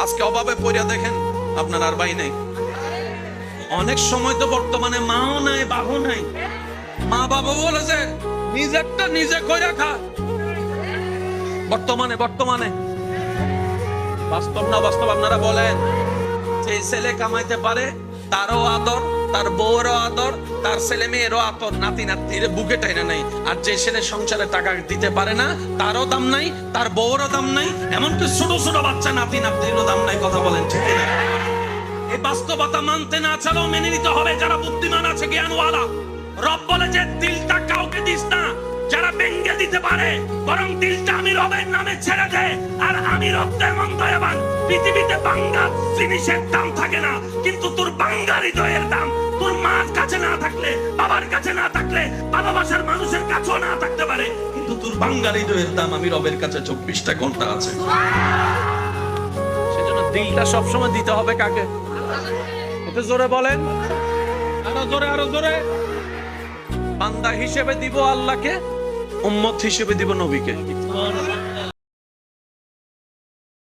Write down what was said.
আজকে অভাবে পড়িয়া দেখেন আপনার আর ভাই নাই। অনেক সময় তো বর্তমানে মাও নাই বাবাও নাই, মা বাবা বলেছে নিজেরটা নিজে কইরা খা। বর্তমানে বাস্তব না বাস্তব আপনারা বলেন। যে ছেলে কামাইতে পারে তারও আদর, তার বউরও আদর, তার ছেলে মেয়েরও আদর, নাতি নাতির বুকে টাইনা নাই। আর যে ছেলে সংসারে টাকা দিতে পারে না তারও দাম নাই, তার বউরও দাম নাই, এমনকি ছোট ছোট বাচ্চা নাতি নাতিরও দাম নাই। কথা বলেন ঠিক না? এই বাস্তবতা মানতে না চালেও মেনে নিতে হবে যারা বুদ্ধিমান আছে, জ্ঞানওয়ালা। রব বলে যে দিলটা কাউকে দিস না যারা ভেঙে দিতে পারে, বরং দিলটা আমি রবের নামে ছেড়ে দে। আর আমি রব তেমন দয়াবান, পৃথিবীতে বাঙ্গা জিনিসের দাম থাকে না, কিন্তু তোর বাঙ্গা হৃদয়ের দাম তোর মার কাছে না থাকলে, বাবার কাছে না থাকলে, ভালোবাসার মানুষের কাছেও না থাকতে পারে, কিন্তু তোর বাঙ্গা হৃদয়ের দাম আমি রবের কাছে 24টা ঘন্টা আছে। সেজন্য দিলটা সবসময় দিতে হবে কাকে? একটু জোরে বলেন, আরো জোরে। বান্দা হিসেবে দিব আল্লাহকে, উম্মত হিসেবে দিব নবীকে।